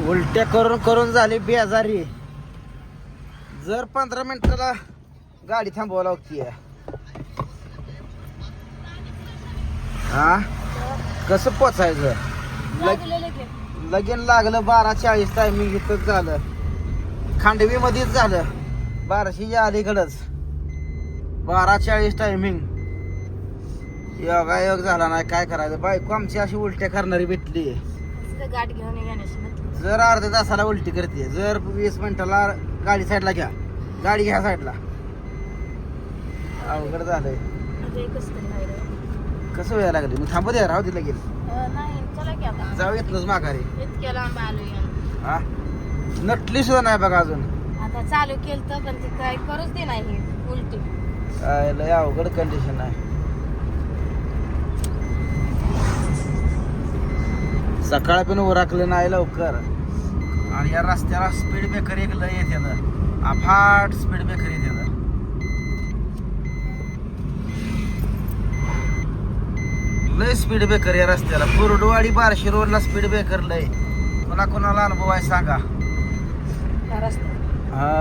उलट्या करून करून झाली बेजारी. जर 15 मिनिटाला गाडी थांबवायला लागतीये. हा कसं पोचायचं? लगीन लागलं 12:40 टायमिंग इथंच झालं. खांडवी मध्येच झालं 1200च्या अलीकडंच 12:40 टायमिंग. योगायोग झाला नाही. काय करायचं? बायको आमची अशी उलट्या करणारी भेटली. गाठ घेऊन जर अर्ध्या तासाला उलटी करते, जर 20 मिनिटाला गाडी साईडला घ्या, गाडी घ्या साईडला. अवघड झालंय. कसं व्हायला लागले? मी थांबत राहू दिला गेलं जाऊ येतच माघारी. हा नटली सुद्धा नाही बघा अजून. आता चालू केलं तर पण ते काय करूच दे नाही उलटी. काय लय अवघड कंडिशन आहे. सकाळ पण उरकलं नाही लवकर. आणि या रस्त्याला स्पीड ब्रेकर एक लय येते ना, अफाट स्पीड ब्रेकर येते ना. लय स्पीड ब्रेकर या रस्त्याला. कुर्डवाडी बार्शी रोडला स्पीड ब्रेकर लय. कोणाला अनुभव आहे सांगा. हा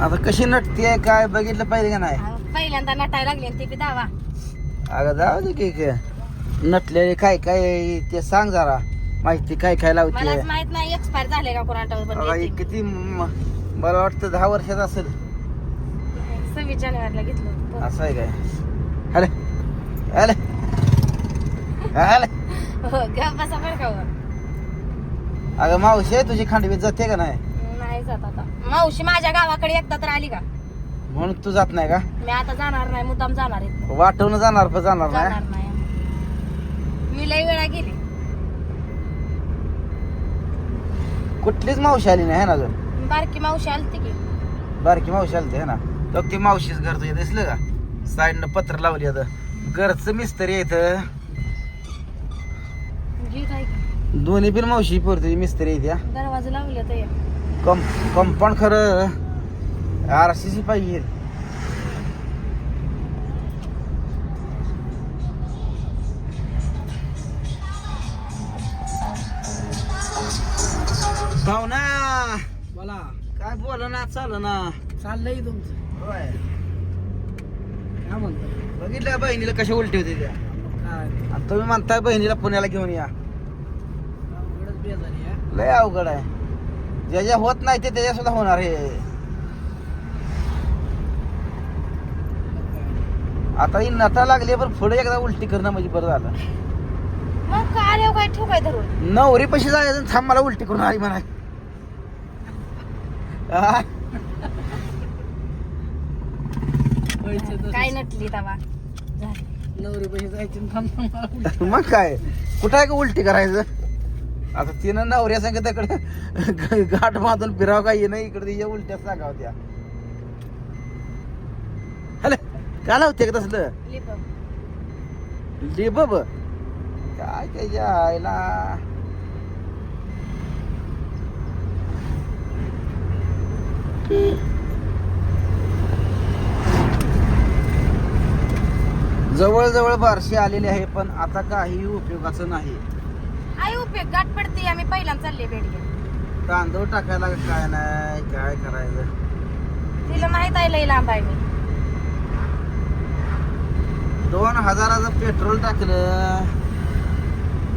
आता कशी नटते काय बघितलं पाहिजे का नाही? पहिल्यांदा नटायला लागली ते बी दावा. अगं जाऊ दे की नटलेले काय काय ते सांग जरा. माहिती काय काय लावते? मलाच माहित नाही एक्सपायर झाले का कोणाला. किती मला वाटतं 10 वर्षात असेल. 26 जानेवारीला घेतलं. असं आहे काय? हले हले हले गप बसा बरं का. अगं मावशी आहे तुझी खांडवीत जाते का नाही? नाही जात आता. मावशी माझ्या गावाकडे एकदा तर आली का? म्हणून तू जात नाही का? मी आता जाणार नाही, मुद्दाम जाणार आहे. वाटवून जाणार पण जाणार जाणार नाही. नाही मी लई वेळा गेली. कुठलीच मावशी आली नाही है ना अजून? बारकी मावशी आलती की. बारकी मावशी आलते है ना. तर ती मावशीच घर तुझ्या दिसलं का? साईडनं पत्र लावली आता. घरचं मिस्त्री येत. दोन्ही पण मावशी पोरती मिस्त्री येत्या. दरवाजा लावले तर कंपाऊंड खरं RCC पाहिजे. पाहुणा बोला. काय बोला ना चाल ना. चाललंय तुमचं होय काय म्हणतो? बघितलं बहिणीला कशा उलटी होती त्या. काय आणि तुम्ही म्हणताय बहिणीला पुण्याला घेऊन या. अवघडच बेजारी आहे. लय अवघड आहे. ज्याच्या होत नाही ते त्याच्या सुद्धा होणार आहे. आता ही नटा लागली पण पुढे एकदा उलटी करणं म्हणजे बरं झालं. मग काय आल्यावर काय ठेव काय धरून. नवरी पशी जायचं थांब मला उलटी करून आली म्हणा. काय नटली तवा. नवरी पैसे जायचे मग काय कुठं आहे का उलटी करायचं? आता तिनं नवऱ्या सांगत तिकडे गाठ बांधून फिरावं काही नाही. इकडे तिच्या उलट्या सांगाव त्या. हॅलो काय लावते का तसलं लिबब? काय त्याच्या आईला जवळ जवळ बारशी आलेली आहे पण आता काही उपयोगाचं नाही. आई उपयोग गाठ पडते. आम्ही पहिल्यांदा चालले भेट. तांदूळ टाकायला काय नाही काय करायचं. तिला माहित आहे लई लांब आहे मी. 2000चं पेट्रोल टाकलं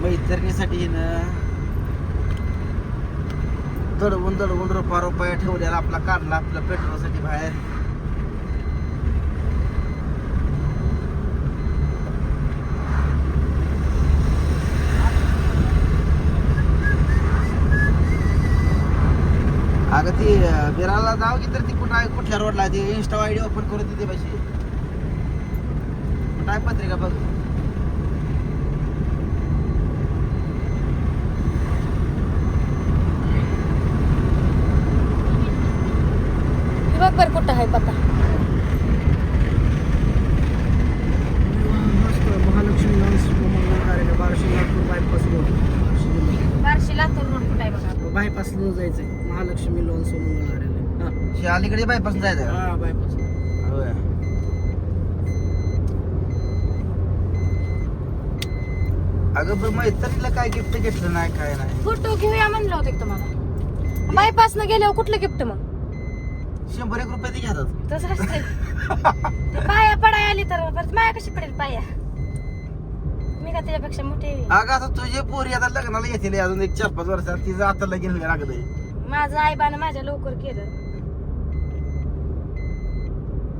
मैत्रिणीसाठी हिनं. दडवून दडवून रुपया ठेवलेला आपला काढला आपल्या पेट्रोलसाठी बाहेर. अगं ती बिराला जाऊ की तर ती कुठं आहे कुठल्या रोडला आहे? ती इंस्टा आयडी ओपन करून तिथे पाहिजे. कुठं आहे पत्रिका बघ. बघ बर कुठं आहे पत्ता. Mahalakshmi Barshi Latur bypass road. Barshi Latur road कुठं आहे बघा. बायपास न जायचंय. महालक्ष्मी लोन सोमून अलीकडे बायपासून जायचं. हा बायपास. होय अगं पण मैत्रिणीला काय गिफ्ट घेतलं नाही काय नाही. फोटो घेऊया म्हणलं होतं तुम्हाला. बायपासनं गेल्यावर कुठलं गिफ्ट मग? 100-1 रुपये ते घेतात. तसं असते. पाया पडाय आली तर परत माया कशी पडेल पाया? मी का त्याच्यापेक्षा मोठी आहे? अगं आता तुझे पोरी आता लग्नाला येतील अजून 1-4-5 वर्षात. तिचं आता लगीन लागत आहे. माझं आईबानं माझ्या लवकर केलं.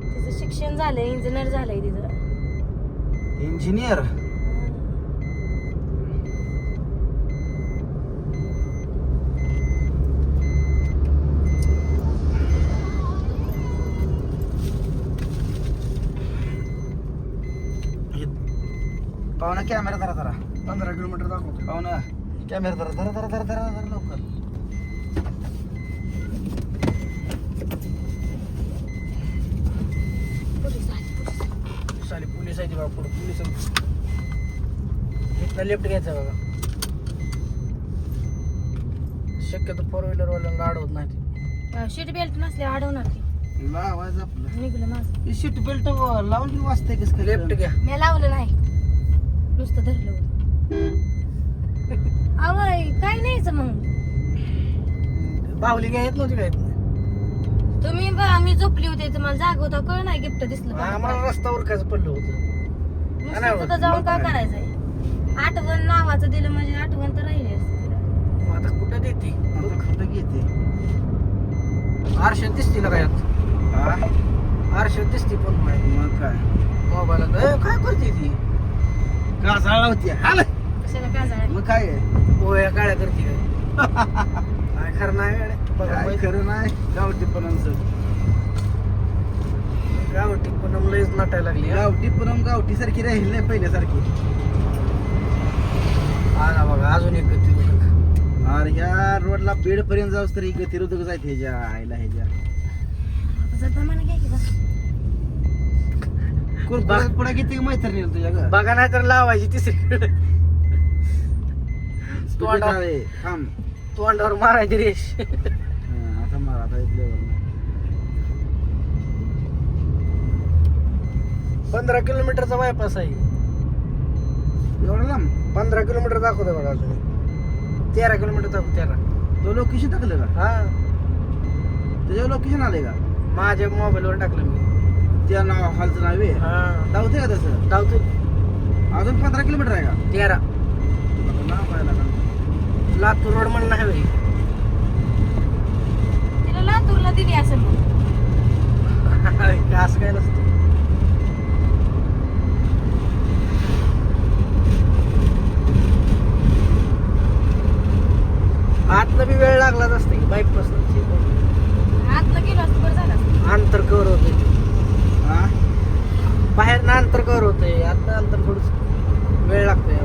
तिचं शिक्षण झालंय, इंजिनियर झालंय तिचं. इंजिनियर. पाहुणा कॅमेरा धरा धरा. 15 किलोमीटर दाखवतो. पाहुणा कॅमेरा धरा धरा धरा धरा धरा धरा लवकर. पोलीस आले. साली पोलीस आहे ती बघा पुढे पोलीस इथनं लेफ्ट घ्यायचा बघा. शक्यतो 4 व्हीलर वाल्यांना अडवत नाही ती. सीट बेल्ट नसल्यावर अडवणार की. लावायचं आपलं. निघलं माझं. सीट बेल्ट लावून वाचतंय कसं काय? लेफ्ट घ्या. मी लावलं नाही, नुसतं धरलं होतं. आवय काय नाहीच मग. बाहुली घ्या येत नव्हती काय तुम्ही बघा, मी झोपली होते तर मला जाग होता कळ नाही गिफ्ट दिसलं. आम्हाला रस्त्यावर काय पडलं होतं. नुसतं तिथं जाऊन काय करायचंय? आठवण नावाचं दिलं म्हणजे आठवण तर राहिली असते तिला. मग आता कुठं देते आता कुठं घेते? आरशात दिसते ना काय हा? आरशात दिसते पण माहिती मग काय मोबाईलात काय करते ती कासाळा होती हाल. कशाला काय झालं? मग काय आहे? पोह्या काळ्या करते काय खरं नाही गाड्या. बघा काय माहिती खरं नाही गावठी पणचं. गावठी पण लयच नटायला लागली हा. गावठी पण गावठी सारखी राहील नाही पहिल्यासारखी. आला बघा अजून एक गती बघा. अरे ह्या रोडला बेड पर्यंत जाऊस तरी गतिरोधक जायत ह्याच्या आईला ह्याच्या. जर म्हणा घ्या की बस. पुढे किती मैत्रिणी तुझ्या ग? बघा नाही तर लावायची तिसरी थांब. तोंडावर मारायची रेष. आता मार आता इथले 15 किलोमीटरचा बायपास आहे. एवढं लांब. 15 किलोमीटर दाखवतोय बघा अजून. 13 किलोमीटर दाखव 13. तो लोकेशन टाकलं का? हा त्याच्यावर लोकेशन आले का? माझ्या मोबाईलवर टाकलं मी. त्या नाव हालचं नाव आहे. हा धावते का तसं? धावतो. अजून 15 किलोमीटर आहे का? 13. नाव पाहायला का? लातूर रोड म्हणून नाही होय. तिला लातूरला दिली असेल मग. असं काय नसतं. आतनं बी वेळ लागलाच असते की बाईक पासून आतलं गेलो असतं बरं झालं असतं. अंतर कव्हर होते. हा? बाहेरनं अंतर कव्हर होतंय. आतनं अंतर थोडं वेळ लागतोय.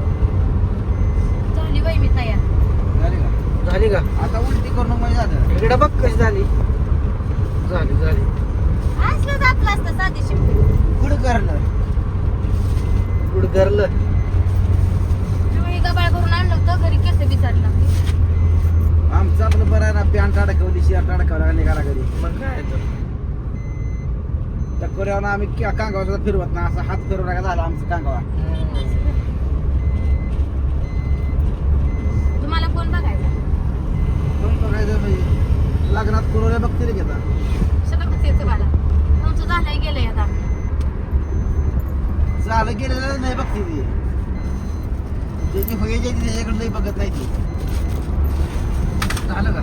झाली बाई मी तयार. झाली का? झाली का? आता उलटी करून म्हणजे झालं. इकडे बघ कशी झाली. झाली झाली. असलं आपलं असतं साधी शिफ्ट. कुठं करलं? गुड करलं. तुम्ही गबाळ करून आणलं होतं घरी केस बिचारला. आमचं आपलं बरं आहे ना. पॅन्ट अडकवली शर्ट अडकवला निघाला घरी. मग काय तर टक्कोऱ्यावर आम्ही कांगावा सुद्धा फिरवत ना. असा हात फिरवला का झाला आमचं कांगावा. तुम्हाला कोण बघायचं? पण बघायचं म्हणजे लग्नात कुरवल्या बघतील घेता. सगळं येतं मला. तुमचं झालंय गेलंय आता. झालं गेलेलं नाही बघते ती. ज्याची व्हायची त्याच्याकडे लई बघत नाही ती. झालं का?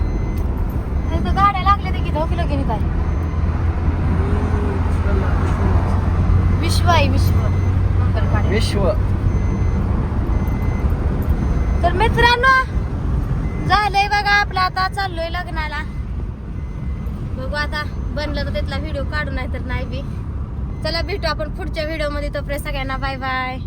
तर गाड्या लागल्या ते किती किलो गेली काय? विश्व आहे विश्व. नंबर काढा. विश्व. तर मित्रांनो झालंय बघा आपलं. आता चाललोय लग्नाला. बघू आता बनलं तर त्यातला व्हिडिओ काढू नाही तर नाही बी. चला भेटू आपण पुढच्या व्हिडिओ मध्ये. तोपर्यंत सगळ्यांना बाय बाय.